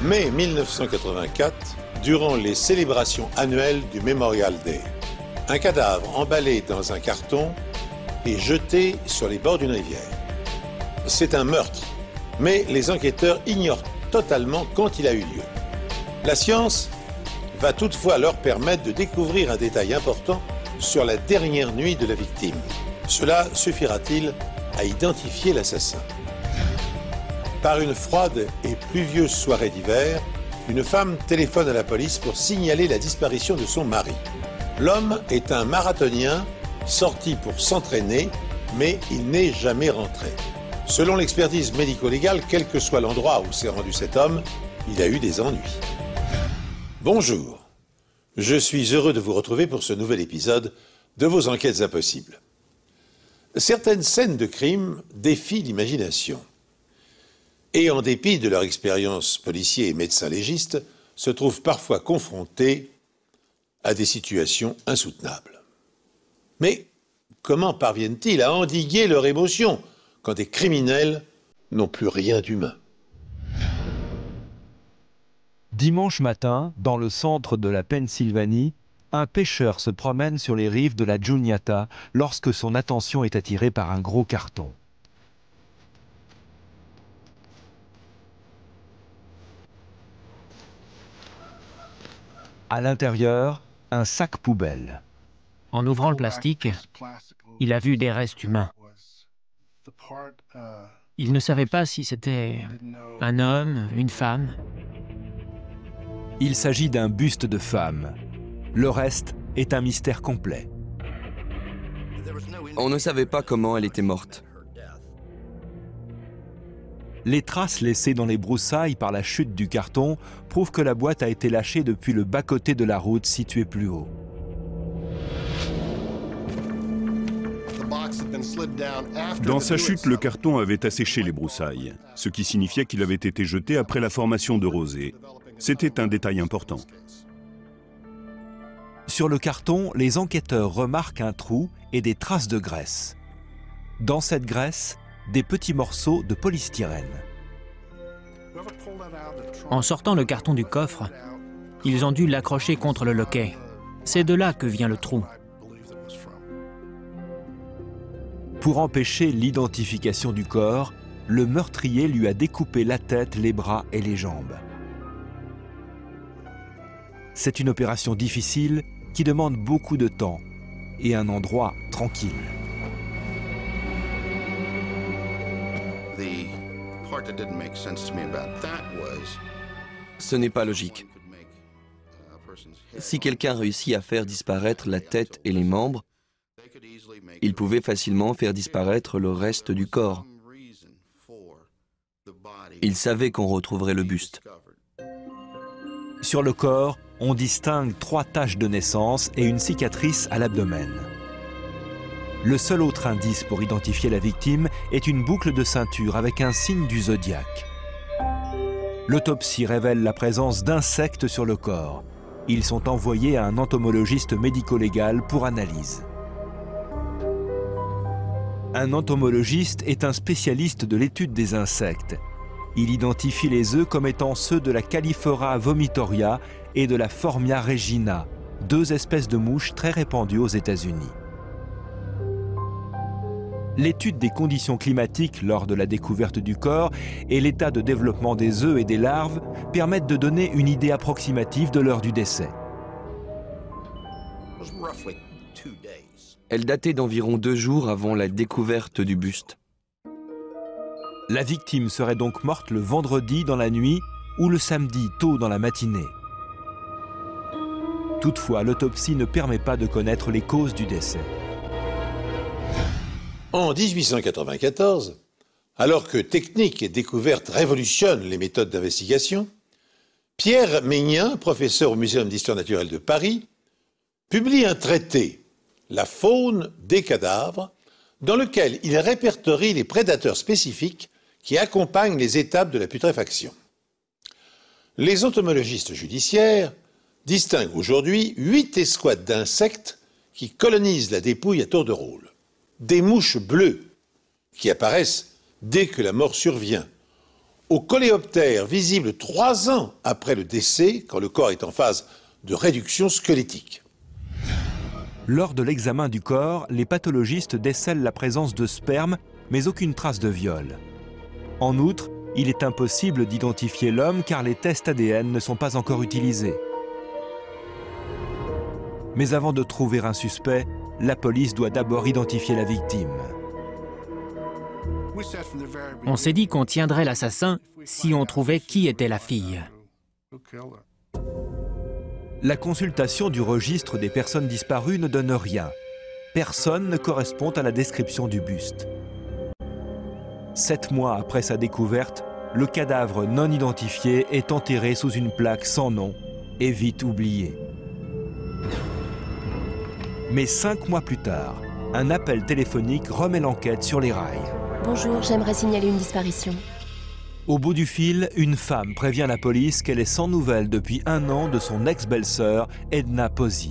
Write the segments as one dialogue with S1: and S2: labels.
S1: Mai 1984, durant les célébrations annuelles du Memorial Day, un cadavre emballé dans un carton est jeté sur les bords d'une rivière. C'est un meurtre, mais les enquêteurs ignorent totalement quand il a eu lieu. La science va toutefois leur permettre de découvrir un détail important sur la dernière nuit de la victime. Cela suffira-t-il à identifier l'assassin? Par une froide et pluvieuse soirée d'hiver, une femme téléphone à la police pour signaler la disparition de son mari. L'homme est un marathonien sorti pour s'entraîner, mais il n'est jamais rentré. Selon l'expertise médico-légale, quel que soit l'endroit où s'est rendu cet homme, il a eu des ennuis. Bonjour, je suis heureux de vous retrouver pour ce nouvel épisode de vos enquêtes impossibles. Certaines scènes de crime défient l'imagination. Et en dépit de leur expérience policiers et médecins légistes, se trouvent parfois confrontés à des situations insoutenables. Mais comment parviennent-ils à endiguer leur émotion quand des criminels n'ont plus rien d'humain?
S2: Dimanche matin, dans le centre de la Pennsylvanie, un pêcheur se promène sur les rives de la Juniata lorsque son attention est attirée par un gros carton. À l'intérieur, un sac poubelle.
S3: En ouvrant le plastique, il a vu des restes humains. Il ne savait pas si c'était un homme, une femme.
S2: Il s'agit d'un buste de femme. Le reste est un mystère complet.
S4: On ne savait pas comment elle était morte.
S2: Les traces laissées dans les broussailles par la chute du carton prouvent que la boîte a été lâchée depuis le bas-côté de la route situé plus haut.
S5: Dans sa chute, le carton avait asséché les broussailles, ce qui signifiait qu'il avait été jeté après la formation de rosée. C'était un détail important.
S2: Sur le carton, les enquêteurs remarquent un trou et des traces de graisse. Dans cette graisse, des petits morceaux de polystyrène.
S3: En sortant le carton du coffre, ils ont dû l'accrocher contre le loquet. C'est de là que vient le trou.
S2: Pour empêcher l'identification du corps, le meurtrier lui a découpé la tête, les bras et les jambes. C'est une opération difficile qui demande beaucoup de temps et un endroit tranquille.
S4: Ce n'est pas logique. Si quelqu'un réussit à faire disparaître la tête et les membres, il pouvait facilement faire disparaître le reste du corps. Il savait qu'on retrouverait le buste.
S2: Sur le corps, on distingue 3 taches de naissance et une cicatrice à l'abdomen. Le seul autre indice pour identifier la victime est une boucle de ceinture avec un signe du zodiaque. L'autopsie révèle la présence d'insectes sur le corps. Ils sont envoyés à un entomologiste médico-légal pour analyse. Un entomologiste est un spécialiste de l'étude des insectes. Il identifie les œufs comme étant ceux de la Calliphora vomitoria et de la Phormia regina, 2 espèces de mouches très répandues aux États-Unis. L'étude des conditions climatiques lors de la découverte du corps et l'état de développement des œufs et des larves permettent de donner une idée approximative de l'heure du décès.
S4: Elle datait d'environ 2 jours avant la découverte du buste.
S2: La victime serait donc morte le vendredi dans la nuit ou le samedi tôt dans la matinée. Toutefois, l'autopsie ne permet pas de connaître les causes du décès.
S1: En 1894, alors que technique et découverte révolutionnent les méthodes d'investigation, Pierre Mégnin, professeur au Muséum d'histoire naturelle de Paris, publie un traité, La faune des cadavres, dans lequel il répertorie les prédateurs spécifiques qui accompagnent les étapes de la putréfaction. Les entomologistes judiciaires distinguent aujourd'hui 8 escouades d'insectes qui colonisent la dépouille à tour de rôle. Des mouches bleues qui apparaissent dès que la mort survient, au coléoptère visible 3 ans après le décès, quand le corps est en phase de réduction squelettique.
S2: Lors de l'examen du corps, les pathologistes décèlent la présence de sperme, mais aucune trace de viol. En outre, il est impossible d'identifier l'homme car les tests ADN ne sont pas encore utilisés. Mais avant de trouver un suspect, la police doit d'abord identifier la victime.
S3: On s'est dit qu'on tiendrait l'assassin si on trouvait qui était la fille.
S2: La consultation du registre des personnes disparues ne donne rien. Personne ne correspond à la description du buste. 7 mois après sa découverte, le cadavre non identifié est enterré sous une plaque sans nom et vite oublié. Mais 5 mois plus tard, un appel téléphonique remet l'enquête sur les rails.
S6: Bonjour, j'aimerais signaler une disparition.
S2: Au bout du fil, une femme prévient la police qu'elle est sans nouvelles depuis 1 an de son ex-belle-sœur, Edna Posey.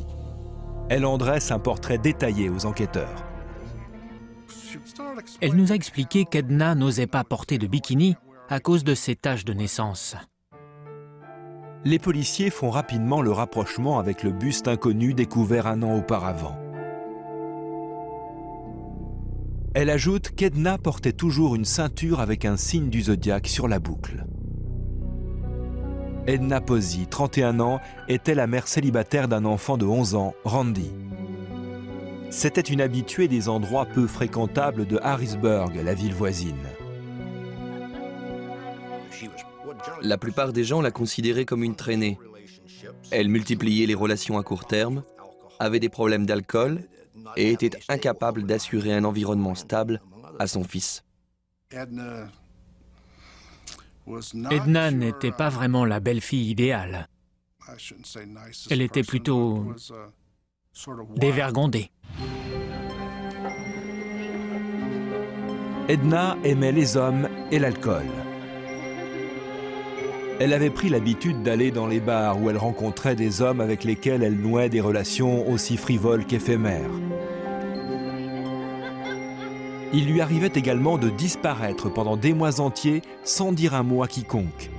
S2: Elle en dresse un portrait détaillé aux enquêteurs.
S3: Elle nous a expliqué qu'Edna n'osait pas porter de bikini à cause de ses taches de naissance.
S2: Les policiers font rapidement le rapprochement avec le buste inconnu découvert 1 an auparavant. Elle ajoute qu'Edna portait toujours une ceinture avec un signe du zodiaque sur la boucle. Edna Posey, 31 ans, était la mère célibataire d'un enfant de 11 ans, Randy. C'était une habituée des endroits peu fréquentables de Harrisburg, la ville voisine.
S4: La plupart des gens la considéraient comme une traînée. Elle multipliait les relations à court terme, avait des problèmes d'alcool et était incapable d'assurer un environnement stable à son fils.
S3: Edna n'était pas vraiment la belle-fille idéale. Elle était plutôt dévergondée.
S2: Edna aimait les hommes et l'alcool. Elle avait pris l'habitude d'aller dans les bars où elle rencontrait des hommes avec lesquels elle nouait des relations aussi frivoles qu'éphémères. Il lui arrivait également de disparaître pendant des mois entiers sans dire un mot à quiconque.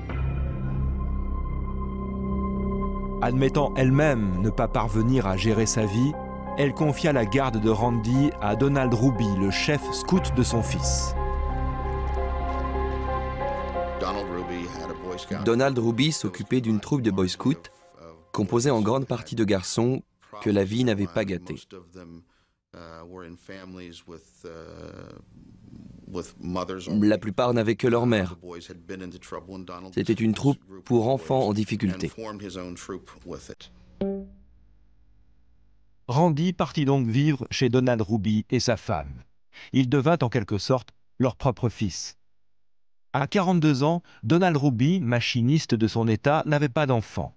S2: Admettant elle-même ne pas parvenir à gérer sa vie, elle confia la garde de Randy à Donald Ruby, le chef scout de son fils.
S4: Donald Ruby s'occupait d'une troupe de boy scouts, composée en grande partie de garçons que la vie n'avait pas gâtés. La plupart n'avaient que leur mère. C'était une troupe pour enfants en difficulté.
S2: Randy partit donc vivre chez Donald Ruby et sa femme. Il devint en quelque sorte leur propre fils. À 42 ans, Donald Ruby, machiniste de son état, n'avait pas d'enfant.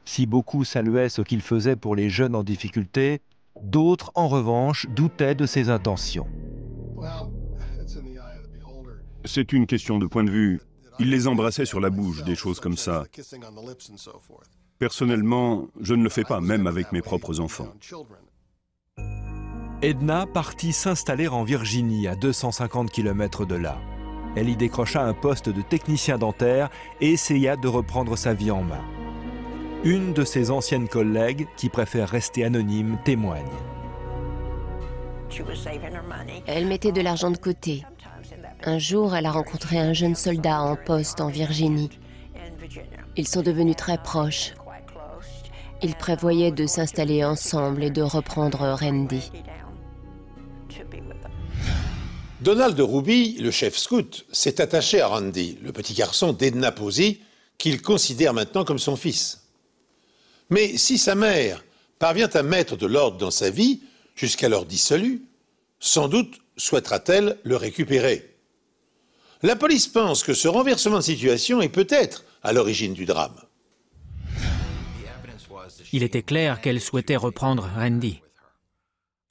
S2: Si beaucoup saluaient ce qu'il faisait pour les jeunes en difficulté, d'autres, en revanche, doutaient de ses intentions.
S5: C'est une question de point de vue. Il les embrassait sur la bouche, des choses comme ça. Personnellement, je ne le fais pas, même avec mes propres enfants.
S2: Edna partit s'installer en Virginie, à 250 km de là. Elle y décrocha un poste de technicien dentaire et essaya de reprendre sa vie en main. Une de ses anciennes collègues, qui préfère rester anonyme, témoigne.
S6: Elle mettait de l'argent de côté. Un jour, elle a rencontré un jeune soldat en poste en Virginie. Ils sont devenus très proches. Ils prévoyaient de s'installer ensemble et de reprendre Randy.
S1: Donald Ruby, le chef scout, s'est attaché à Randy, le petit garçon d'Edna Posey, qu'il considère maintenant comme son fils. Mais si sa mère parvient à mettre de l'ordre dans sa vie, jusqu'alors dissolue, sans doute souhaitera-t-elle le récupérer. La police pense que ce renversement de situation est peut-être à l'origine du drame.
S3: Il était clair qu'elle souhaitait reprendre Randy.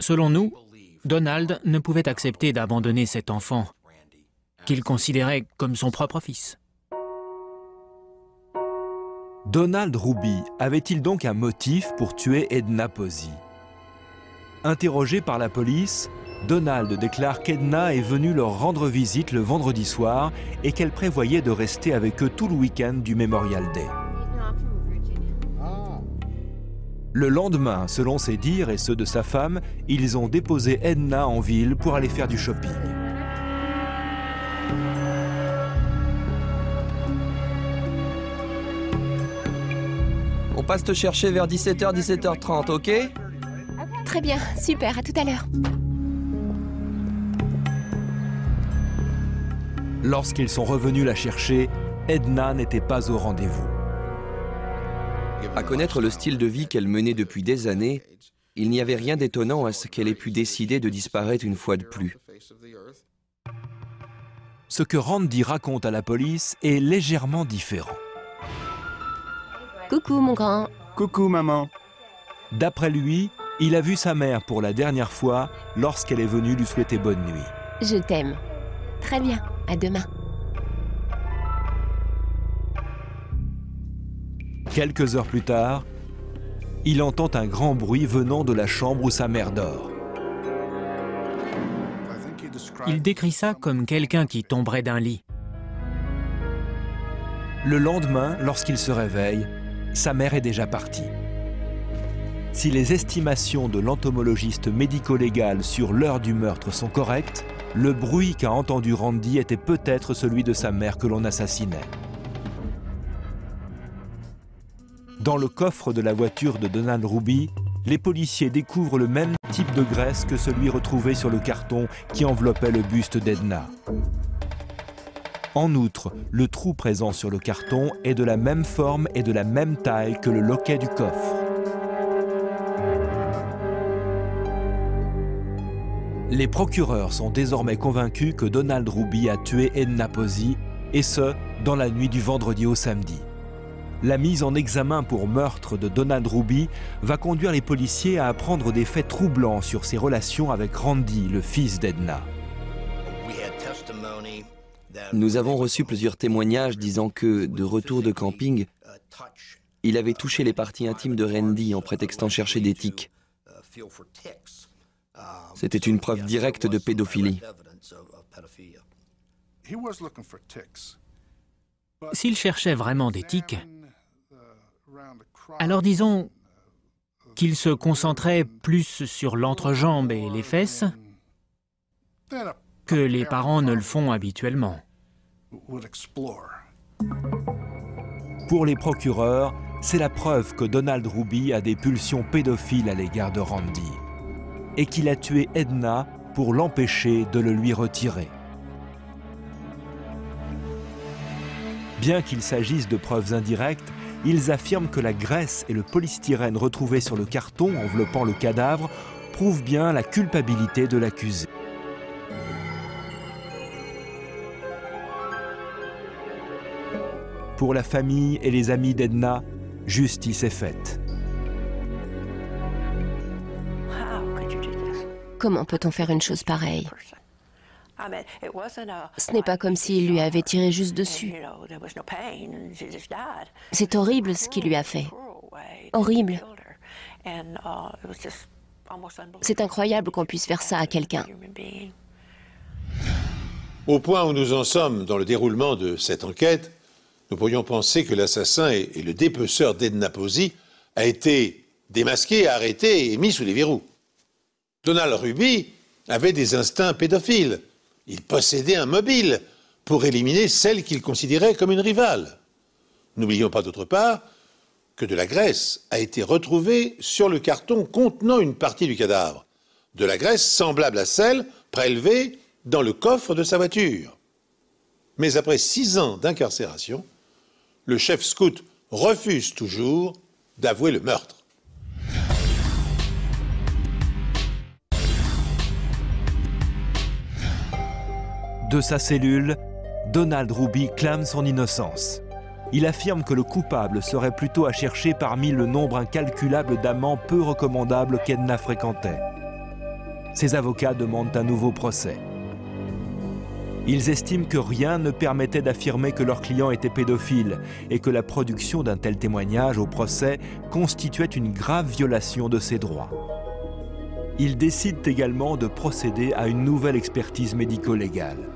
S3: Selon nous, Donald ne pouvait accepter d'abandonner cet enfant, qu'il considérait comme son propre fils.
S2: Donald Ruby avait-il donc un motif pour tuer Edna Posey? Interrogé par la police, Donald déclare qu'Edna est venue leur rendre visite le vendredi soir et qu'elle prévoyait de rester avec eux tout le week-end du Memorial Day. Le lendemain, selon ses dires et ceux de sa femme, ils ont déposé Edna en ville pour aller faire du shopping.
S4: On passe te chercher vers 17h, 17h30, ok?
S6: Très bien, super, à tout à l'heure.
S2: Lorsqu'ils sont revenus la chercher, Edna n'était pas au rendez-vous.
S4: À connaître le style de vie qu'elle menait depuis des années, il n'y avait rien d'étonnant à ce qu'elle ait pu décider de disparaître une fois de plus.
S2: Ce que Randy raconte à la police est légèrement différent.
S6: Coucou, mon grand.
S5: Coucou, maman.
S2: D'après lui, il a vu sa mère pour la dernière fois lorsqu'elle est venue lui souhaiter bonne nuit.
S6: Je t'aime. Très bien, à demain.
S2: Quelques heures plus tard, il entend un grand bruit venant de la chambre où sa mère dort.
S3: Il décrit ça comme quelqu'un qui tomberait d'un lit.
S2: Le lendemain, lorsqu'il se réveille, sa mère est déjà partie. Si les estimations de l'entomologiste médico-légal sur l'heure du meurtre sont correctes, le bruit qu'a entendu Randy était peut-être celui de sa mère que l'on assassinait. Dans le coffre de la voiture de Donald Ruby, les policiers découvrent le même type de graisse que celui retrouvé sur le carton qui enveloppait le buste d'Edna. En outre, le trou présent sur le carton est de la même forme et de la même taille que le loquet du coffre. Les procureurs sont désormais convaincus que Donald Ruby a tué Edna Posey, et ce, dans la nuit du vendredi au samedi. La mise en examen pour meurtre de Donald Ruby va conduire les policiers à apprendre des faits troublants sur ses relations avec Randy, le fils d'Edna.
S4: Nous avons reçu plusieurs témoignages disant que, de retour de camping, il avait touché les parties intimes de Randy en prétextant chercher des tiques. C'était une preuve directe de pédophilie.
S3: S'il cherchait vraiment des tiques, alors disons qu'il se concentrait plus sur l'entrejambe et les fesses que les parents ne le font habituellement.
S2: Pour les procureurs, c'est la preuve que Donald Ruby a des pulsions pédophiles à l'égard de Randy et qu'il a tué Edna pour l'empêcher de le lui retirer. Bien qu'il s'agisse de preuves indirectes, ils affirment que la graisse et le polystyrène retrouvés sur le carton enveloppant le cadavre prouvent bien la culpabilité de l'accusé. Pour la famille et les amis d'Edna, justice est faite.
S6: Comment peut-on faire une chose pareille? Ce n'est pas comme s'il lui avait tiré juste dessus. C'est horrible ce qu'il lui a fait. Horrible. C'est incroyable qu'on puisse faire ça à quelqu'un.
S1: Au point où nous en sommes dans le déroulement de cette enquête, nous pourrions penser que l'assassin et le dépeceur d'Edna Posey a été démasqué, arrêté et mis sous les verrous. Donald Ruby avait des instincts pédophiles. Il possédait un mobile pour éliminer celle qu'il considérait comme une rivale. N'oublions pas d'autre part que de la graisse a été retrouvée sur le carton contenant une partie du cadavre. De la graisse semblable à celle prélevée dans le coffre de sa voiture. Mais après 6 ans d'incarcération, le chef scout refuse toujours d'avouer le meurtre.
S2: De sa cellule, Donald Ruby clame son innocence. Il affirme que le coupable serait plutôt à chercher parmi le nombre incalculable d'amants peu recommandables qu'Edna fréquentait. Ses avocats demandent un nouveau procès. Ils estiment que rien ne permettait d'affirmer que leur client était pédophile et que la production d'un tel témoignage au procès constituait une grave violation de ses droits. Ils décident également de procéder à une nouvelle expertise médico-légale.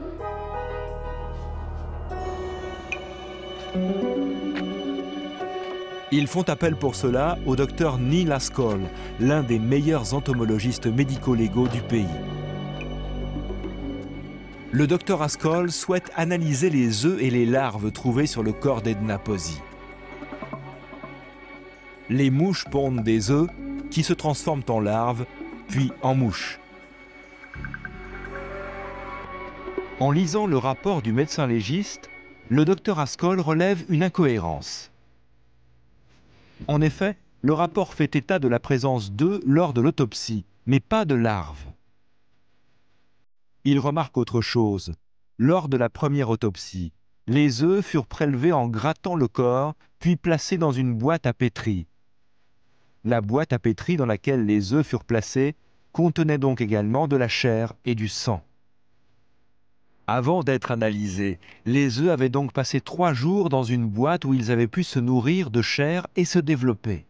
S2: Ils font appel pour cela au docteur Neil Haskell, l'un des meilleurs entomologistes médico-légaux du pays. Le docteur Haskell souhaite analyser les œufs et les larves trouvés sur le corps d'Edna Posey. Les mouches pondent des œufs qui se transforment en larves, puis en mouches. En lisant le rapport du médecin légiste, le docteur Haskell relève une incohérence. En effet, le rapport fait état de la présence d'œufs lors de l'autopsie, mais pas de larves. Il remarque autre chose. Lors de la première autopsie, les œufs furent prélevés en grattant le corps, puis placés dans une boîte à pétri. La boîte à pétri dans laquelle les œufs furent placés contenait donc également de la chair et du sang. Avant d'être analysés, les œufs avaient donc passé 3 jours dans une boîte où ils avaient pu se nourrir de chair et se développer.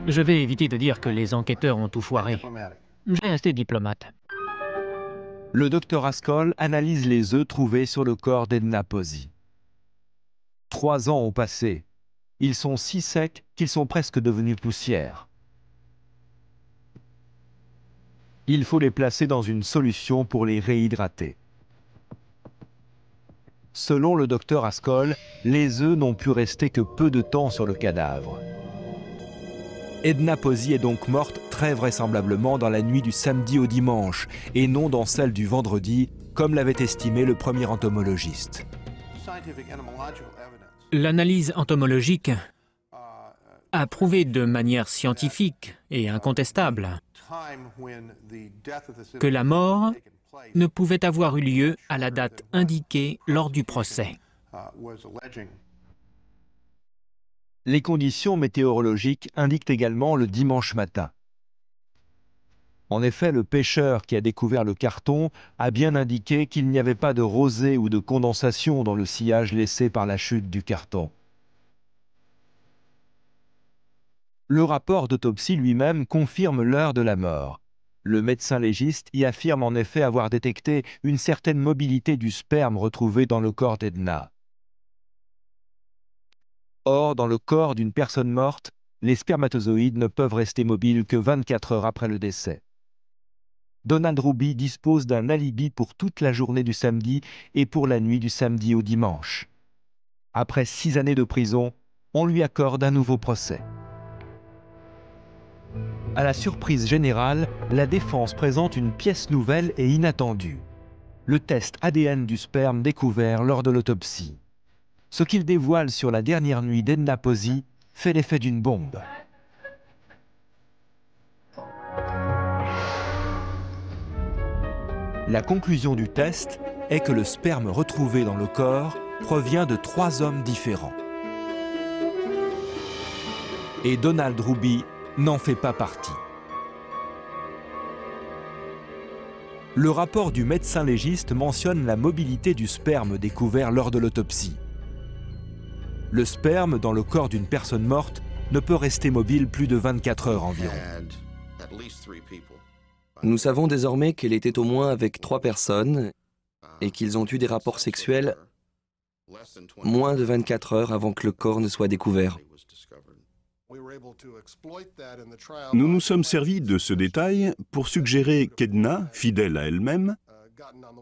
S3: Je vais éviter de dire que les enquêteurs ont tout foiré. Je vais rester diplomate.
S2: Le docteur Haskell analyse les œufs trouvés sur le corps d'Edna Posey. 3 ans ont passé. Ils sont si secs qu'ils sont presque devenus poussière. Il faut les placer dans une solution pour les réhydrater. Selon le docteur Haskell, les œufs n'ont pu rester que peu de temps sur le cadavre. Edna Posey est donc morte très vraisemblablement dans la nuit du samedi au dimanche et non dans celle du vendredi, comme l'avait estimé le premier entomologiste.
S3: L'analyse entomologique a prouvé de manière scientifique et incontestable que la mort ne pouvait avoir eu lieu à la date indiquée lors du procès.
S2: Les conditions météorologiques indiquent également le dimanche matin. En effet, le pêcheur qui a découvert le carton a bien indiqué qu'il n'y avait pas de rosée ou de condensation dans le sillage laissé par la chute du carton. Le rapport d'autopsie lui-même confirme l'heure de la mort. Le médecin légiste y affirme en effet avoir détecté une certaine mobilité du sperme retrouvé dans le corps d'Edna. Or, dans le corps d'une personne morte, les spermatozoïdes ne peuvent rester mobiles que 24 heures après le décès. Donald Ruby dispose d'un alibi pour toute la journée du samedi et pour la nuit du samedi au dimanche. Après 6 années de prison, on lui accorde un nouveau procès. À la surprise générale, la défense présente une pièce nouvelle et inattendue. Le test ADN du sperme découvert lors de l'autopsie. Ce qu'il dévoile sur la dernière nuit d'Edna Posey fait l'effet d'une bombe. La conclusion du test est que le sperme retrouvé dans le corps provient de 3 hommes différents. Et Donald Ruby n'en fait pas partie. Le rapport du médecin légiste mentionne la mobilité du sperme découvert lors de l'autopsie. Le sperme dans le corps d'une personne morte ne peut rester mobile plus de 24 heures environ.
S4: Nous savons désormais qu'elle était au moins avec 3 personnes et qu'ils ont eu des rapports sexuels moins de 24 heures avant que le corps ne soit découvert.
S5: Nous nous sommes servis de ce détail pour suggérer qu'Edna, fidèle à elle-même,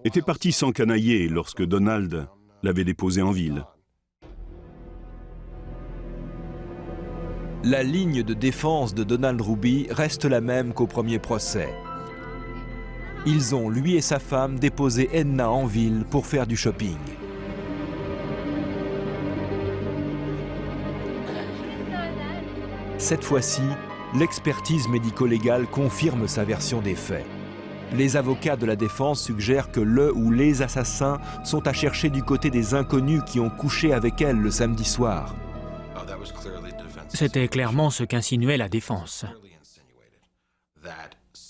S5: était partie s'encanailler lorsque Donald l'avait déposée en ville.
S2: La ligne de défense de Donald Ruby reste la même qu'au premier procès. Ils ont, lui et sa femme, déposé Edna en ville pour faire du shopping. Cette fois-ci, l'expertise médico-légale confirme sa version des faits. Les avocats de la défense suggèrent que le ou les assassins sont à chercher du côté des inconnus qui ont couché avec elle le samedi soir.
S3: C'était clairement ce qu'insinuait la défense.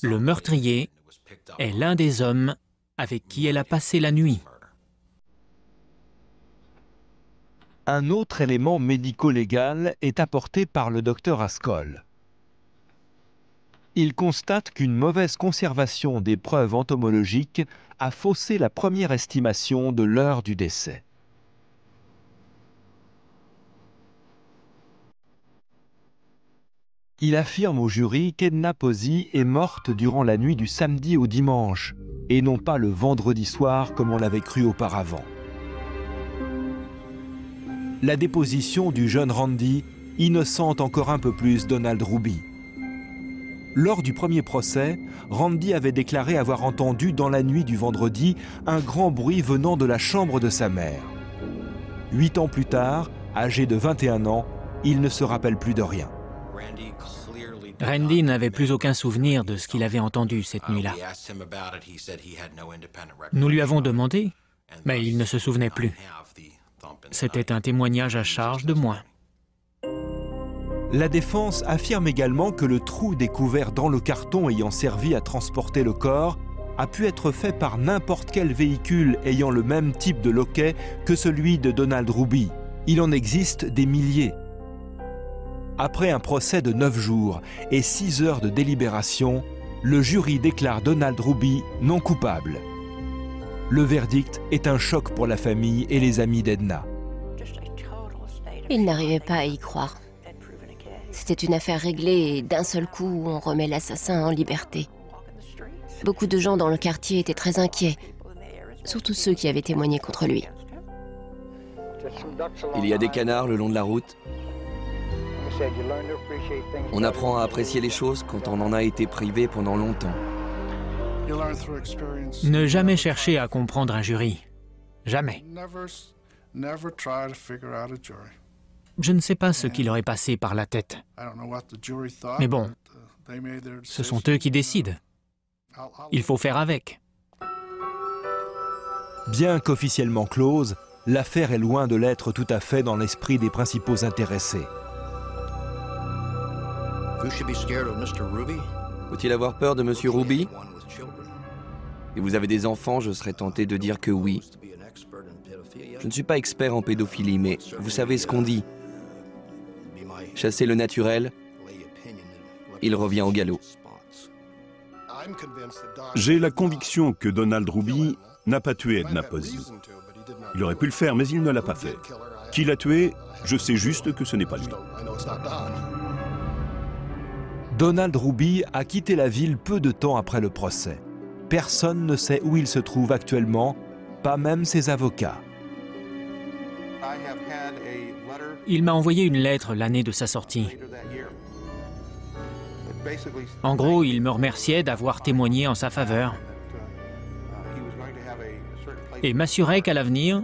S3: Le meurtrier est l'un des hommes avec qui elle a passé la nuit.
S2: Un autre élément médico-légal est apporté par le docteur Haskell. il constate qu'une mauvaise conservation des preuves entomologiques a faussé la première estimation de l'heure du décès. Il affirme au jury qu'Edna Posey est morte durant la nuit du samedi au dimanche, et non pas le vendredi soir comme on l'avait cru auparavant. La déposition du jeune Randy innocente encore un peu plus Donald Ruby. Lors du premier procès, Randy avait déclaré avoir entendu dans la nuit du vendredi un grand bruit venant de la chambre de sa mère. 8 ans plus tard, âgé de 21 ans, il ne se rappelle plus de rien.
S3: Randy n'avait plus aucun souvenir de ce qu'il avait entendu cette nuit-là. Nous lui avons demandé, mais il ne se souvenait plus. C'était un témoignage à charge de moins.
S2: La défense affirme également que le trou découvert dans le carton ayant servi à transporter le corps a pu être fait par n'importe quel véhicule ayant le même type de loquet que celui de Donald Ruby. Il en existe des milliers. Après un procès de 9 jours et 6 heures de délibération, le jury déclare Donald Ruby non coupable. Le verdict est un choc pour la famille et les amis d'Edna.
S6: Ils n'arrivaient pas à y croire. C'était une affaire réglée et d'un seul coup, on remet l'assassin en liberté. Beaucoup de gens dans le quartier étaient très inquiets, surtout ceux qui avaient témoigné contre lui.
S4: Il y a des canards le long de la route. On apprend à apprécier les choses quand on en a été privé pendant longtemps.
S3: Ne jamais chercher à comprendre un jury. Jamais. Je ne sais pas ce qui leur est passé par la tête. Mais bon, ce sont eux qui décident. Il faut faire avec.
S2: Bien qu'officiellement close, l'affaire est loin de l'être tout à fait dans l'esprit des principaux intéressés.
S4: Faut-il avoir peur de Monsieur Ruby? Si vous avez des enfants, je serais tenté de dire que oui. Je ne suis pas expert en pédophilie, mais vous savez ce qu'on dit. Chasser le naturel, il revient au galop.
S5: J'ai la conviction que Donald Ruby n'a pas tué Edna Posey. Il aurait pu le faire, mais il ne l'a pas fait. Qui l'a tué? Je sais juste que ce n'est pas lui.
S2: Donald Ruby a quitté la ville peu de temps après le procès. Personne ne sait où il se trouve actuellement, pas même ses avocats.
S3: Il m'a envoyé une lettre l'année de sa sortie. En gros, il me remerciait d'avoir témoigné en sa faveur et m'assurait qu'à l'avenir,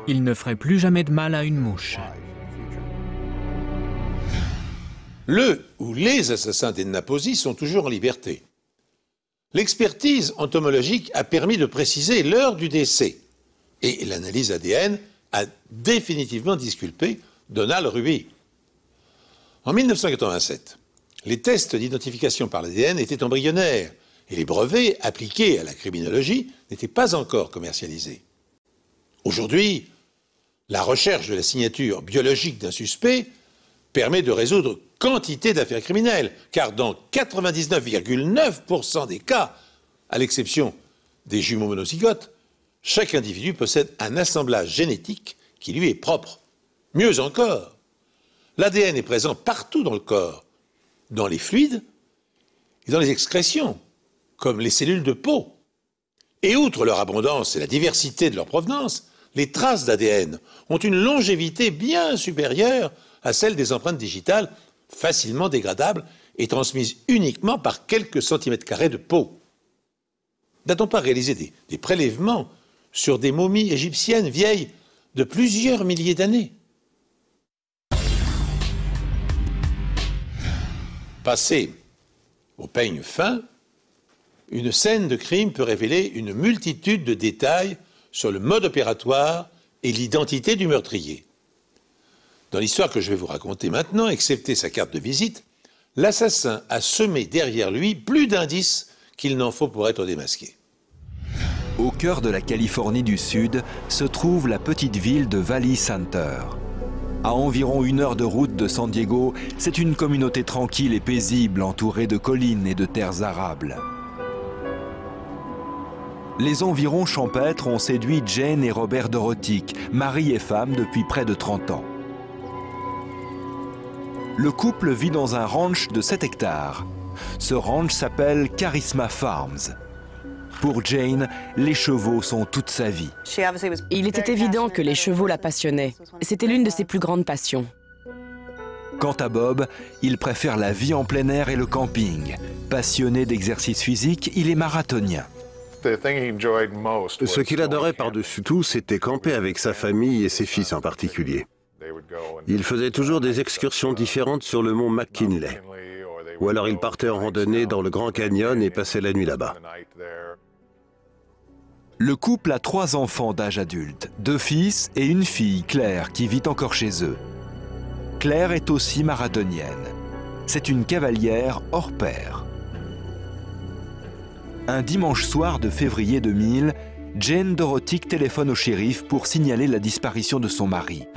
S3: il ne ferait plus jamais de mal à une mouche.
S1: Le ou les assassins d'Edna Posey sont toujours en liberté. L'expertise entomologique a permis de préciser l'heure du décès et l'analyse ADN a définitivement disculpé Donald Ruby. En 1987, les tests d'identification par l'ADN étaient embryonnaires et les brevets appliqués à la criminologie n'étaient pas encore commercialisés. Aujourd'hui, la recherche de la signature biologique d'un suspect permet de résoudre quantité d'affaires criminelles, car dans 99,9% des cas, à l'exception des jumeaux monozygotes, chaque individu possède un assemblage génétique qui lui est propre. Mieux encore, l'ADN est présent partout dans le corps, dans les fluides et dans les excrétions, comme les cellules de peau. Et outre leur abondance et la diversité de leur provenance, les traces d'ADN ont une longévité bien supérieure à celle des empreintes digitales facilement dégradables et transmises uniquement par quelques centimètres carrés de peau. N'a-t-on pas réalisé des prélèvements sur des momies égyptiennes vieilles de plusieurs milliers d'années? Passé au peigne fin, une scène de crime peut révéler une multitude de détails sur le mode opératoire et l'identité du meurtrier. Dans l'histoire que je vais vous raconter maintenant, excepté sa carte de visite, l'assassin a semé derrière lui plus d'indices qu'il n'en faut pour être démasqué.
S2: Au cœur de la Californie du Sud se trouve la petite ville de Valley Center. À environ 1 heure de route de San Diego, c'est une communauté tranquille et paisible entourée de collines et de terres arables. Les environs champêtres ont séduit Jane et Robert Dorotic, mari et femme depuis près de 30 ans. Le couple vit dans un ranch de 7 hectares. Ce ranch s'appelle Charisma Farms. Pour Jane, les chevaux sont toute sa vie.
S7: Il était évident que les chevaux la passionnaient. C'était l'une de ses plus grandes passions.
S2: Quant à Bob, il préfère la vie en plein air et le camping. Passionné d'exercice physique, il est marathonien.
S8: Ce qu'il adorait par-dessus tout, c'était camper avec sa famille et ses fils en particulier. Il faisait toujours des excursions différentes sur le mont McKinley. Ou alors il partait en randonnée dans le Grand Canyon et passait la nuit là-bas.
S2: Le couple a 3 enfants d'âge adulte, 2 fils et une fille, Claire, qui vit encore chez eux. Claire est aussi marathonienne. C'est une cavalière hors pair. Un dimanche soir de février 2000, Jane Dorotic téléphone au shérif pour signaler la disparition de son mari.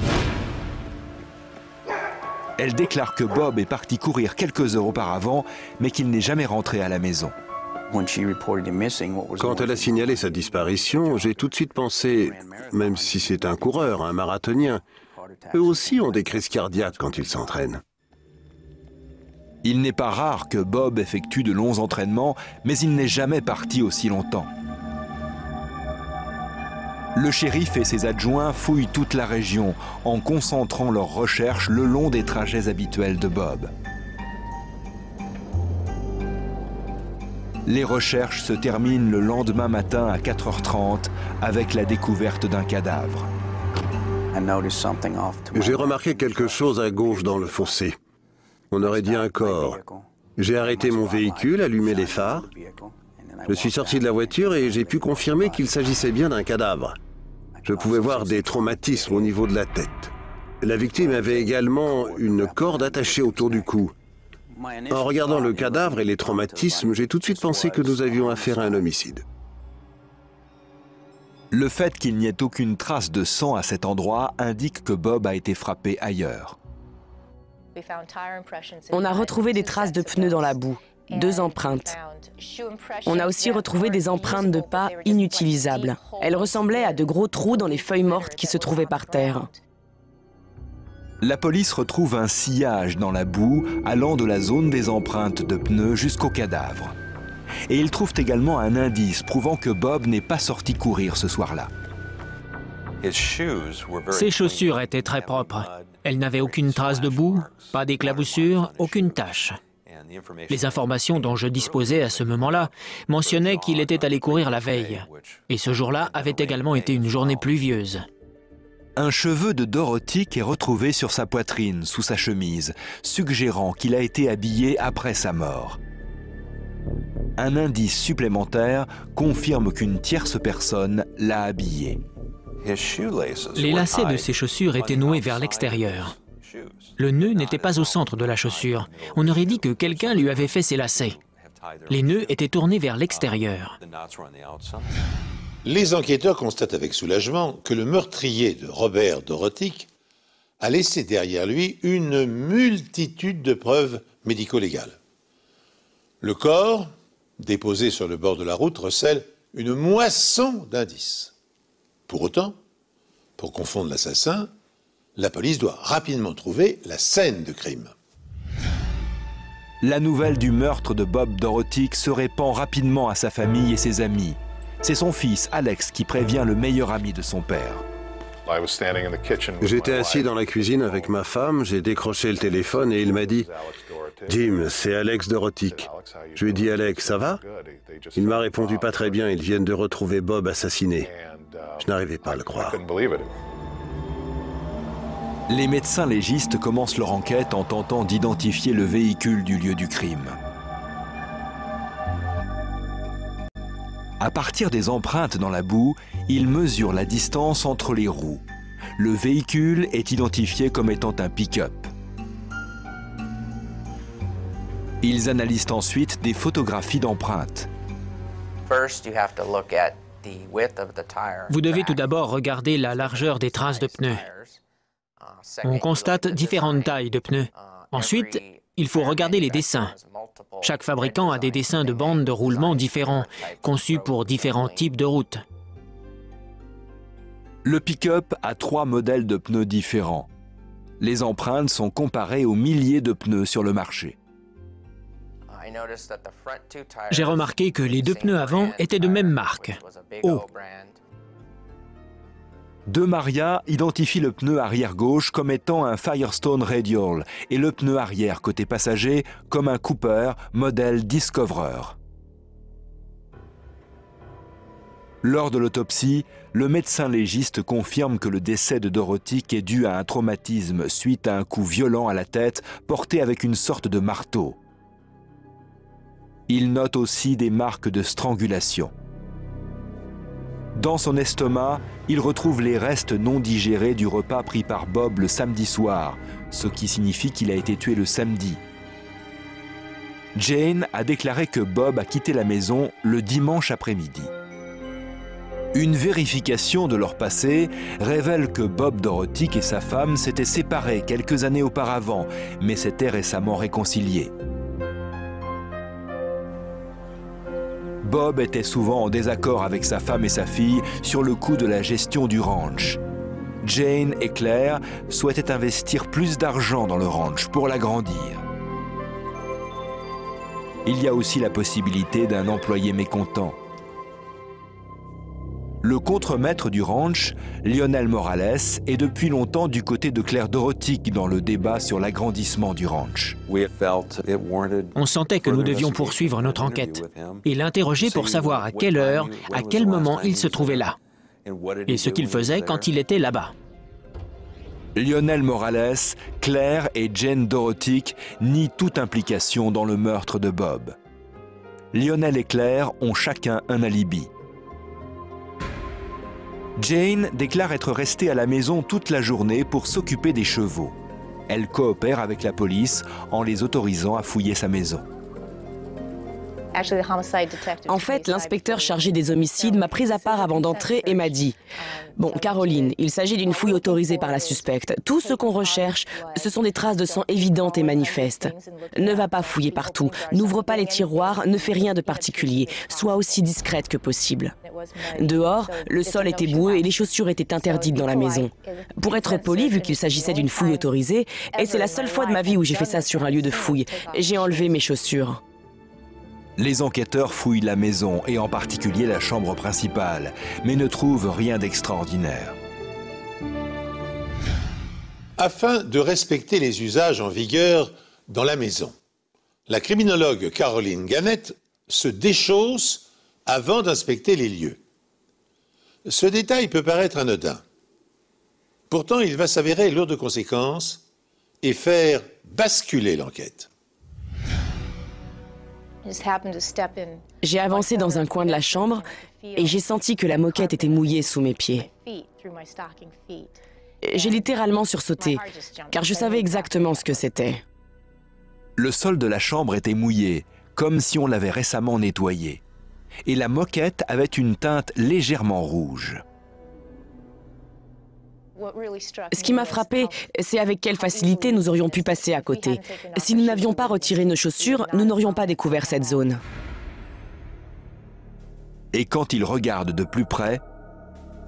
S2: Elle déclare que Bob est parti courir quelques heures auparavant, mais qu'il n'est jamais rentré à la maison.
S8: Quand elle a signalé sa disparition, j'ai tout de suite pensé, même si c'est un coureur, un marathonien, eux aussi ont des crises cardiaques quand ils s'entraînent.
S2: Il n'est pas rare que Bob effectue de longs entraînements, mais il n'est jamais parti aussi longtemps. Le shérif et ses adjoints fouillent toute la région en concentrant leurs recherches le long des trajets habituels de Bob. Les recherches se terminent le lendemain matin à 4h30 avec la découverte d'un cadavre.
S8: J'ai remarqué quelque chose à gauche dans le fossé. On aurait dit un corps. J'ai arrêté mon véhicule, allumé les phares. Je suis sorti de la voiture et j'ai pu confirmer qu'il s'agissait bien d'un cadavre. Je pouvais voir des traumatismes au niveau de la tête. La victime avait également une corde attachée autour du cou. En regardant le cadavre et les traumatismes, j'ai tout de suite pensé que nous avions affaire à un homicide.
S2: Le fait qu'il n'y ait aucune trace de sang à cet endroit indique que Bob a été frappé ailleurs.
S7: On a retrouvé des traces de pneus dans la boue, 2 empreintes. On a aussi retrouvé des empreintes de pas inutilisables. Elles ressemblaient à de gros trous dans les feuilles mortes qui se trouvaient par terre.
S2: La police retrouve un sillage dans la boue allant de la zone des empreintes de pneus jusqu'au cadavre. Et ils trouvent également un indice prouvant que Bob n'est pas sorti courir ce soir-là.
S3: Ses chaussures étaient très propres. Elles n'avaient aucune trace de boue, pas d'éclaboussure, aucune tache. Les informations dont je disposais à ce moment-là mentionnaient qu'il était allé courir la veille. Et ce jour-là avait également été une journée pluvieuse.
S2: Un cheveu de Dorotic est retrouvé sur sa poitrine, sous sa chemise, suggérant qu'il a été habillé après sa mort. Un indice supplémentaire confirme qu'une tierce personne l'a habillé.
S3: Les lacets de ses chaussures étaient noués vers l'extérieur. Le nœud n'était pas au centre de la chaussure. On aurait dit que quelqu'un lui avait fait ses lacets. Les nœuds étaient tournés vers l'extérieur.
S1: Les enquêteurs constatent avec soulagement que le meurtrier de Robert Dorotic a laissé derrière lui une multitude de preuves médico-légales. Le corps, déposé sur le bord de la route, recèle une moisson d'indices. Pour autant, pour confondre l'assassin, la police doit rapidement trouver la scène de crime.
S2: La nouvelle du meurtre de Bob Dorotic se répand rapidement à sa famille et ses amis. C'est son fils, Alex, qui prévient le meilleur ami de son père.
S8: J'étais assis dans la cuisine avec ma femme, j'ai décroché le téléphone et il m'a dit « Jim, c'est Alex Dorotic. » Je lui ai dit « Alex, ça va ?» Il m'a répondu « Pas très bien, ils viennent de retrouver Bob assassiné. » Je n'arrivais pas à le croire.
S2: Les médecins légistes commencent leur enquête en tentant d'identifier le véhicule du lieu du crime. À partir des empreintes dans la boue, ils mesurent la distance entre les roues. Le véhicule est identifié comme étant un pick-up. Ils analysent ensuite des photographies d'empreintes.
S3: Vous devez tout d'abord regarder la largeur des traces de pneus. On constate différentes tailles de pneus. Ensuite, il faut regarder les dessins. Chaque fabricant a des dessins de bandes de roulement différents, conçus pour différents types de routes.
S2: Le pick-up a 3 modèles de pneus différents. Les empreintes sont comparées aux milliers de pneus sur le marché.
S3: J'ai remarqué que les 2 pneus avant étaient de même marque, O.
S2: De Maria identifie le pneu arrière gauche comme étant un Firestone Radial et le pneu arrière côté passager comme un Cooper modèle Discoverer. Lors de l'autopsie, le médecin légiste confirme que le décès de Dorothik est dû à un traumatisme suite à un coup violent à la tête porté avec une sorte de marteau. Il note aussi des marques de strangulation. Dans son estomac, il retrouve les restes non digérés du repas pris par Bob le samedi soir, ce qui signifie qu'il a été tué le samedi. Jane a déclaré que Bob a quitté la maison le dimanche après-midi. Une vérification de leur passé révèle que Bob Dorothik et sa femme s'étaient séparés quelques années auparavant, mais s'étaient récemment réconciliés. Bob était souvent en désaccord avec sa femme et sa fille sur le coût de la gestion du ranch. Jane et Claire souhaitaient investir plus d'argent dans le ranch pour l'agrandir. Il y a aussi la possibilité d'un employé mécontent. Le contremaître du ranch, Lionel Morales, est depuis longtemps du côté de Claire Dorothik dans le débat sur l'agrandissement du ranch.
S3: On sentait que nous devions poursuivre notre enquête et l'interroger pour savoir à quelle heure, à quel moment il se trouvait là et ce qu'il faisait quand il était là-bas.
S2: Lionel Morales, Claire et Jane Dorothik nient toute implication dans le meurtre de Bob. Lionel et Claire ont chacun un alibi. Jane déclare être restée à la maison toute la journée pour s'occuper des chevaux. Elle coopère avec la police en les autorisant à fouiller sa maison.
S7: En fait, l'inspecteur chargé des homicides m'a prise à part avant d'entrer et m'a dit « Bon, Caroline, il s'agit d'une fouille autorisée par la suspecte. Tout ce qu'on recherche, ce sont des traces de sang évidentes et manifestes. Ne va pas fouiller partout, n'ouvre pas les tiroirs, ne fais rien de particulier. Sois aussi discrète que possible. » Dehors, le sol était boueux et les chaussures étaient interdites dans la maison. Pour être poli, vu qu'il s'agissait d'une fouille autorisée, et c'est la seule fois de ma vie où j'ai fait ça sur un lieu de fouille, j'ai enlevé mes chaussures.
S2: Les enquêteurs fouillent la maison et en particulier la chambre principale, mais ne trouvent rien d'extraordinaire.
S1: Afin de respecter les usages en vigueur dans la maison, la criminologue Caroline Gannett se déchausse avant d'inspecter les lieux. Ce détail peut paraître anodin. Pourtant, il va s'avérer lourd de conséquences et faire basculer l'enquête.
S7: J'ai avancé dans un coin de la chambre et j'ai senti que la moquette était mouillée sous mes pieds. J'ai littéralement sursauté, car je savais exactement ce que c'était.
S2: Le sol de la chambre était mouillé, comme si on l'avait récemment nettoyé. Et la moquette avait une teinte légèrement rouge.
S7: Ce qui m'a frappé, c'est avec quelle facilité nous aurions pu passer à côté. Si nous n'avions pas retiré nos chaussures, nous n'aurions pas découvert cette zone.
S2: Et quand ils regardent de plus près,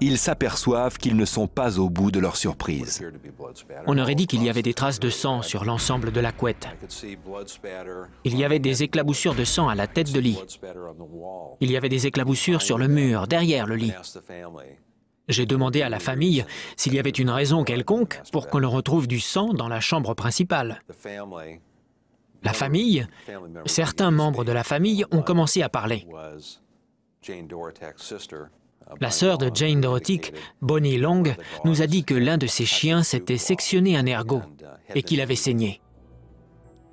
S2: ils s'aperçoivent qu'ils ne sont pas au bout de leur surprise.
S3: On aurait dit qu'il y avait des traces de sang sur l'ensemble de la couette. Il y avait des éclaboussures de sang à la tête de lit. Il y avait des éclaboussures sur le mur, derrière le lit. J'ai demandé à la famille s'il y avait une raison quelconque pour qu'on retrouve du sang dans la chambre principale. La famille, certains membres de la famille ont commencé à parler. La sœur de Jane Dorothik, Bonnie Long, nous a dit que l'un de ses chiens s'était sectionné un ergot et qu'il avait saigné.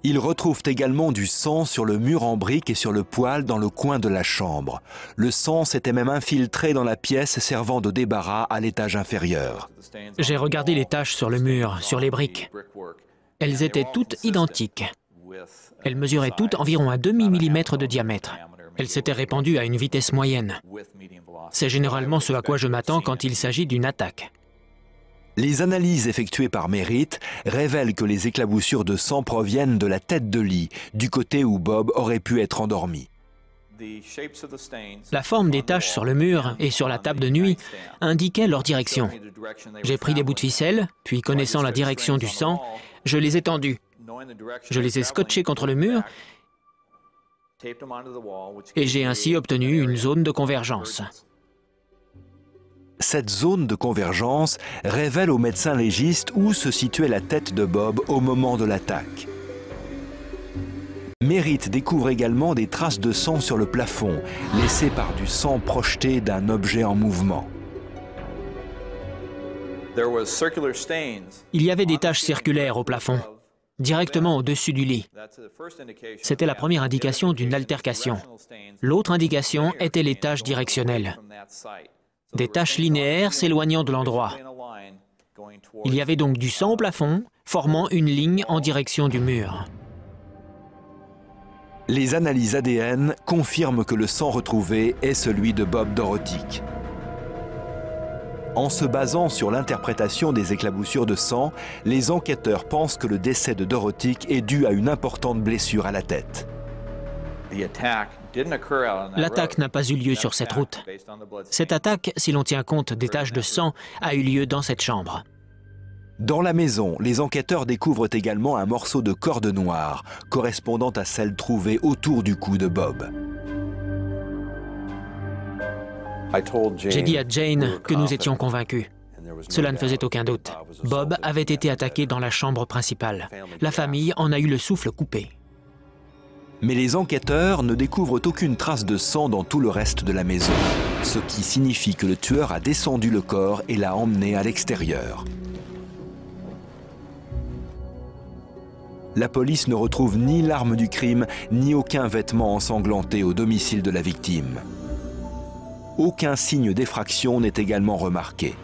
S2: Ils retrouvent également du sang sur le mur en briques et sur le poêle dans le coin de la chambre. Le sang s'était même infiltré dans la pièce servant de débarras à l'étage inférieur.
S3: J'ai regardé les taches sur le mur, sur les briques. Elles étaient toutes identiques. Elles mesuraient toutes environ un demi-millimètre de diamètre. Elles s'étaient répandues à une vitesse moyenne. C'est généralement ce à quoi je m'attends quand il s'agit d'une attaque.
S2: Les analyses effectuées par Merritt révèlent que les éclaboussures de sang proviennent de la tête de lit, du côté où Bob aurait pu être endormi.
S3: La forme des taches sur le mur et sur la table de nuit indiquait leur direction. J'ai pris des bouts de ficelle, puis connaissant la direction du sang, je les ai tendus. Je les ai scotchés contre le mur et j'ai ainsi obtenu une zone de convergence.
S2: Cette zone de convergence révèle au médecin légiste où se situait la tête de Bob au moment de l'attaque. Merritt découvre également des traces de sang sur le plafond, laissées par du sang projeté d'un objet en mouvement.
S3: Il y avait des taches circulaires au plafond, directement au-dessus du lit. C'était la première indication d'une altercation. L'autre indication était les taches directionnelles. Des taches linéaires s'éloignant de l'endroit. Il y avait donc du sang au plafond, formant une ligne en direction du mur.
S2: Les analyses ADN confirment que le sang retrouvé est celui de Bob Dorotic. En se basant sur l'interprétation des éclaboussures de sang, les enquêteurs pensent que le décès de Dorotic est dû à une importante blessure à la tête.
S3: L'attaque n'a pas eu lieu sur cette route. Cette attaque, si l'on tient compte des taches de sang, a eu lieu dans cette chambre.
S2: Dans la maison, les enquêteurs découvrent également un morceau de corde noire, correspondant à celle trouvée autour du cou de Bob.
S3: J'ai dit à Jane que nous étions convaincus. Cela ne faisait aucun doute. Bob avait été attaqué dans la chambre principale. La famille en a eu le souffle coupé.
S2: Mais les enquêteurs ne découvrent aucune trace de sang dans tout le reste de la maison, ce qui signifie que le tueur a descendu le corps et l'a emmené à l'extérieur. La police ne retrouve ni l'arme du crime, ni aucun vêtement ensanglanté au domicile de la victime. Aucun signe d'effraction n'est également remarqué.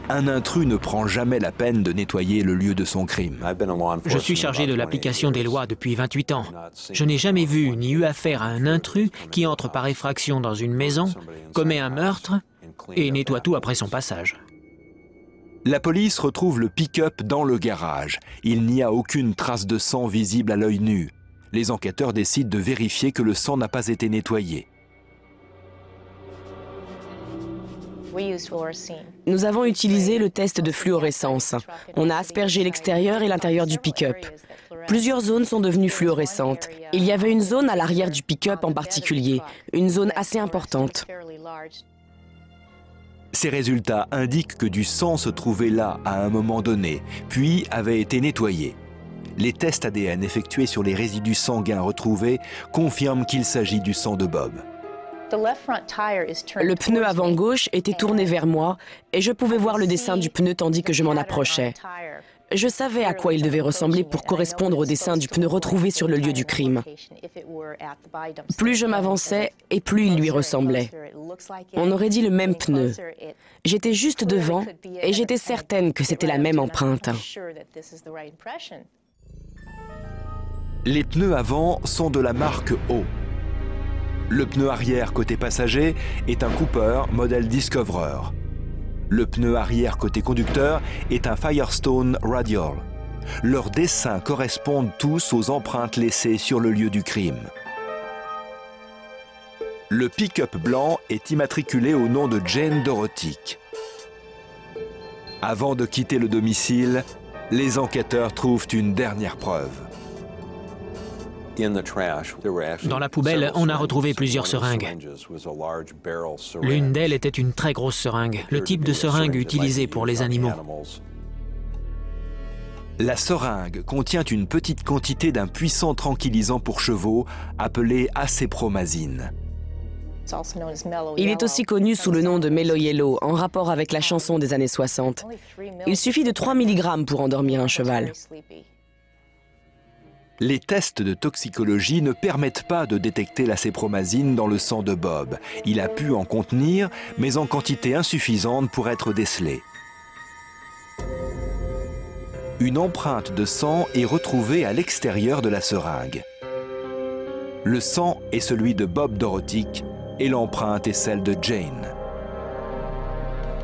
S2: Un intrus ne prend jamais la peine de nettoyer le lieu de son crime.
S3: Je suis chargé de l'application des lois depuis 28 ans. Je n'ai jamais vu ni eu affaire à un intrus qui entre par effraction dans une maison, commet un meurtre et nettoie tout après son passage.
S2: La police retrouve le pick-up dans le garage. Il n'y a aucune trace de sang visible à l'œil nu. Les enquêteurs décident de vérifier que le sang n'a pas été nettoyé.
S7: Nous avons utilisé le test de fluorescence. On a aspergé l'extérieur et l'intérieur du pick-up. Plusieurs zones sont devenues fluorescentes. Il y avait une zone à l'arrière du pick-up en particulier, une zone assez importante.
S2: Ces résultats indiquent que du sang se trouvait là à un moment donné, puis avait été nettoyé. Les tests ADN effectués sur les résidus sanguins retrouvés confirment qu'il s'agit du sang de Bob.
S7: Le pneu avant gauche était tourné vers moi et je pouvais voir le dessin du pneu tandis que je m'en approchais. Je savais à quoi il devait ressembler pour correspondre au dessin du pneu retrouvé sur le lieu du crime. Plus je m'avançais et plus il lui ressemblait. On aurait dit le même pneu. J'étais juste devant et j'étais certaine que c'était la même empreinte.
S2: Les pneus avant sont de la marque O. Le pneu arrière côté passager est un Cooper modèle Discoverer. Le pneu arrière côté conducteur est un Firestone Radial. Leurs dessins correspondent tous aux empreintes laissées sur le lieu du crime. Le pick-up blanc est immatriculé au nom de Jane Dorotic. Avant de quitter le domicile, les enquêteurs trouvent une dernière preuve.
S3: Dans la poubelle, on a retrouvé plusieurs seringues. L'une d'elles était une très grosse seringue, le type de seringue utilisé pour les animaux.
S2: La seringue contient une petite quantité d'un puissant tranquillisant pour chevaux appelé acépromazine.
S7: Il est aussi connu sous le nom de Mellow Yellow, en rapport avec la chanson des années 60. Il suffit de 3 mg pour endormir un cheval.
S2: Les tests de toxicologie ne permettent pas de détecter l'acépromazine dans le sang de Bob. Il a pu en contenir, mais en quantité insuffisante pour être décelé. Une empreinte de sang est retrouvée à l'extérieur de la seringue. Le sang est celui de Bob Dorotic et l'empreinte est celle de Jane.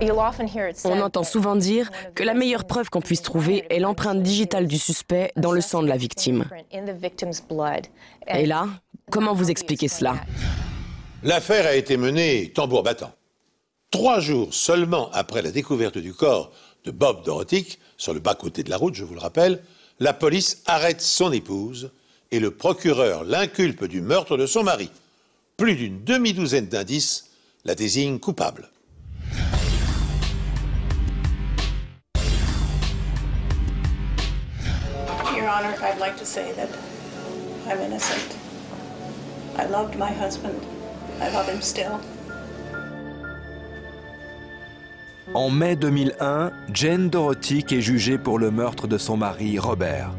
S7: On entend souvent dire que la meilleure preuve qu'on puisse trouver est l'empreinte digitale du suspect dans le sang de la victime. Et là, comment vous expliquez cela?
S1: L'affaire a été menée tambour battant. 3 jours seulement après la découverte du corps de Bob Dorotic, sur le bas-côté de la route, je vous le rappelle, la police arrête son épouse et le procureur l'inculpe du meurtre de son mari. Plus d'une demi-douzaine d'indices la désignent coupable.
S9: Your Honor, I'd like to say that I'm innocent. I loved my husband. I love him still.
S2: En mai 2001, Jane Dorotic est jugée pour le meurtre de son mari, Robert.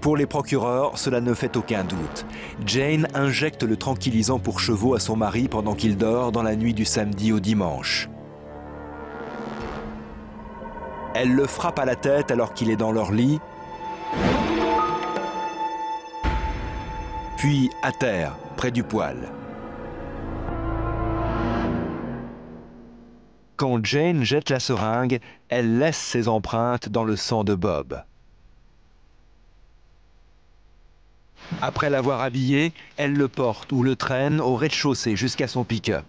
S2: Pour les procureurs, cela ne fait aucun doute. Jane injecte le tranquillisant pour chevaux à son mari pendant qu'il dort dans la nuit du samedi au dimanche. Elle le frappe à la tête alors qu'il est dans leur lit, puis à terre, près du poêle. Quand Jane jette la seringue, elle laisse ses empreintes dans le sang de Bob. Après l'avoir habillé, elle le porte ou le traîne au rez-de-chaussée jusqu'à son pick-up.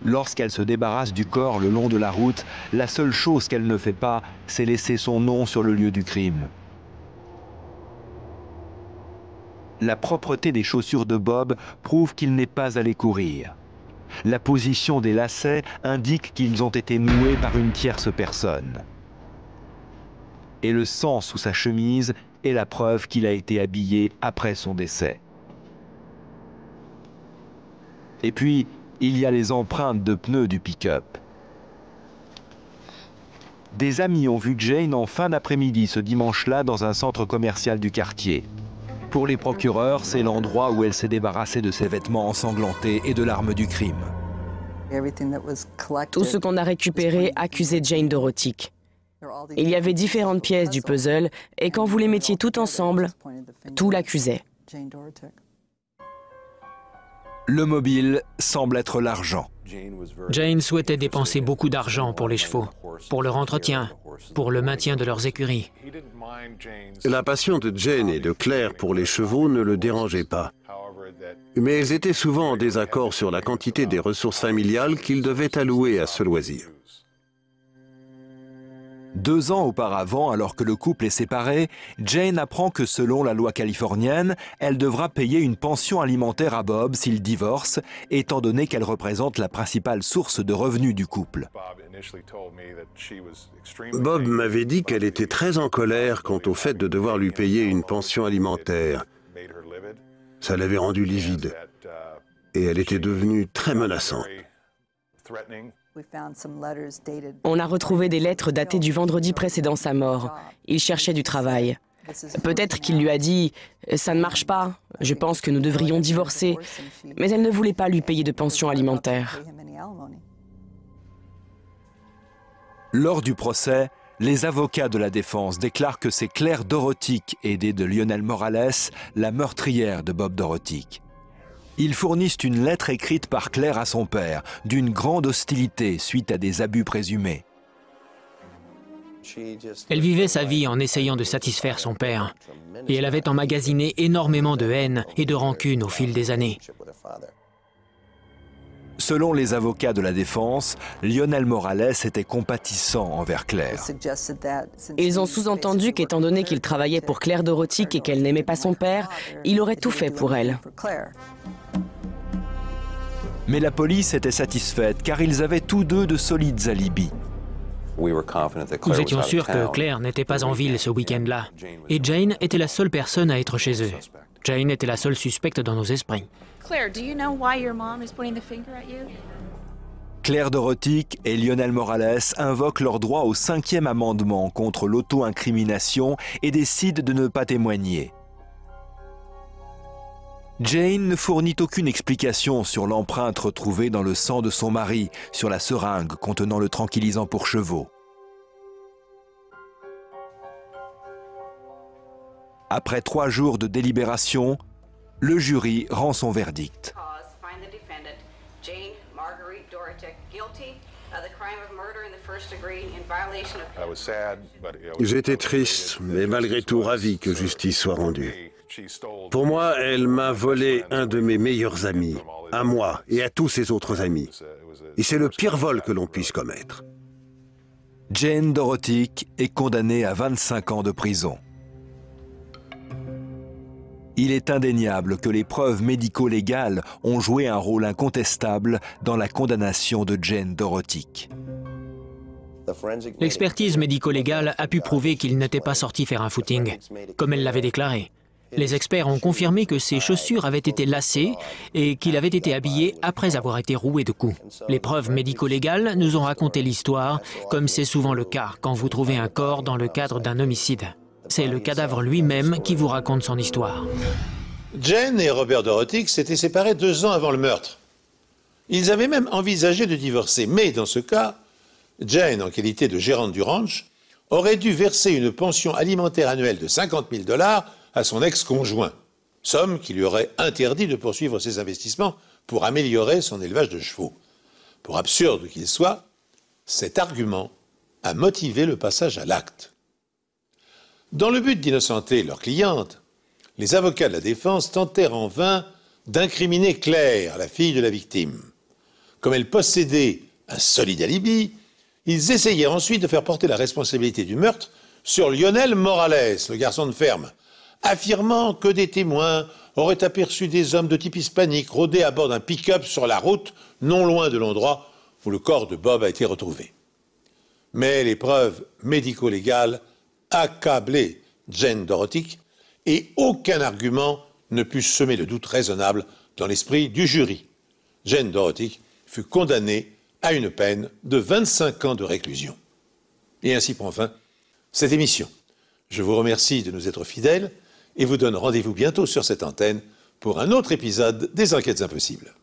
S2: Lorsqu'elle se débarrasse du corps le long de la route, la seule chose qu'elle ne fait pas, c'est laisser son nom sur le lieu du crime. La propreté des chaussures de Bob prouve qu'il n'est pas allé courir. La position des lacets indique qu'ils ont été noués par une tierce personne. Et le sang sous sa chemise est la preuve qu'il a été habillé après son décès. Et puis, il y a les empreintes de pneus du pick-up. Des amis ont vu Jane en fin d'après-midi ce dimanche-là dans un centre commercial du quartier. Pour les procureurs, c'est l'endroit où elle s'est débarrassée de ses vêtements ensanglantés et de l'arme du crime.
S7: Tout ce qu'on a récupéré accusait Jane Dorotic. Il y avait différentes pièces du puzzle et quand vous les mettiez toutes ensemble, tout l'accusait.
S2: Le mobile semble être l'argent.
S3: Jane souhaitait dépenser beaucoup d'argent pour les chevaux, pour leur entretien, pour le maintien de leurs écuries.
S8: La passion de Jane et de Claire pour les chevaux ne le dérangeait pas. Mais ils étaient souvent en désaccord sur la quantité des ressources familiales qu'ils devaient allouer à ce loisir.
S2: 2 ans auparavant, alors que le couple est séparé, Jane apprend que selon la loi californienne, elle devra payer une pension alimentaire à Bob s'il divorce, étant donné qu'elle représente la principale source de revenus du couple.
S8: Bob m'avait dit qu'elle était très en colère quant au fait de devoir lui payer une pension alimentaire. Ça l'avait rendue livide. Et elle était devenue très menaçante.
S7: On a retrouvé des lettres datées du vendredi précédant sa mort. Il cherchait du travail. Peut-être qu'il lui a dit « Ça ne marche pas, je pense que nous devrions divorcer », mais elle ne voulait pas lui payer de pension alimentaire.
S2: Lors du procès, les avocats de la défense déclarent que c'est Claire Dorotic, aidée de Lionel Morales, la meurtrière de Bob Dorotic. Ils fournissent une lettre écrite par Claire à son père, d'une grande hostilité suite à des abus présumés.
S3: Elle vivait sa vie en essayant de satisfaire son père. Et elle avait emmagasiné énormément de haine et de rancune au fil des années.
S2: Selon les avocats de la défense, Lionel Morales était compatissant envers Claire.
S7: Ils ont sous-entendu qu'étant donné qu'il travaillait pour Claire Dorotic et qu'elle n'aimait pas son père, il aurait tout fait pour elle.
S2: Mais la police était satisfaite car ils avaient tous deux de solides alibis.
S3: Nous étions sûrs que Claire n'était pas en ville ce week-end-là. Et Jane était la seule personne à être chez eux. Jane était la seule suspecte dans nos esprits.
S2: Claire Dorotic et Lionel Morales invoquent leur droit au 5e amendement contre l'auto-incrimination et décident de ne pas témoigner. Jane ne fournit aucune explication sur l'empreinte retrouvée dans le sang de son mari sur la seringue contenant le tranquillisant pour chevaux. Après 3 jours de délibération, le jury rend son verdict.
S8: J'étais triste, mais malgré tout ravi que justice soit rendue. Pour moi, elle m'a volé un de mes meilleurs amis, à moi et à tous ses autres amis. Et c'est le pire vol que l'on puisse commettre.
S2: Jane Dorotic est condamnée à 25 ans de prison. Il est indéniable que les preuves médico-légales ont joué un rôle incontestable dans la condamnation de Jane Dorotic.
S3: L'expertise médico-légale a pu prouver qu'il n'était pas sorti faire un footing, comme elle l'avait déclaré. Les experts ont confirmé que ses chaussures avaient été lacées et qu'il avait été habillé après avoir été roué de coups. Les preuves médico-légales nous ont raconté l'histoire, comme c'est souvent le cas quand vous trouvez un corps dans le cadre d'un homicide. C'est le cadavre lui-même qui vous raconte son histoire.
S1: Jane et Robert Dorotic s'étaient séparés 2 ans avant le meurtre. Ils avaient même envisagé de divorcer, mais dans ce cas, Jane, en qualité de gérante du ranch, aurait dû verser une pension alimentaire annuelle de 50 000 $ à son ex-conjoint, somme qui lui aurait interdit de poursuivre ses investissements pour améliorer son élevage de chevaux. Pour absurde qu'il soit, cet argument a motivé le passage à l'acte. Dans le but d'innocenter leur cliente, les avocats de la défense tentèrent en vain d'incriminer Claire, la fille de la victime. Comme elle possédait un solide alibi, ils essayèrent ensuite de faire porter la responsabilité du meurtre sur Lionel Morales, le garçon de ferme, affirmant que des témoins auraient aperçu des hommes de type hispanique rôder à bord d'un pick-up sur la route, non loin de l'endroit où le corps de Bob a été retrouvé. Mais les preuves médico-légales accablaient Jane Dorotic et aucun argument ne put semer le doute raisonnable dans l'esprit du jury. Jane Dorotic fut condamnée à une peine de 25 ans de réclusion. Et ainsi prend fin cette émission. Je vous remercie de nous être fidèles et vous donne rendez-vous bientôt sur cette antenne pour un autre épisode des Enquêtes Impossibles.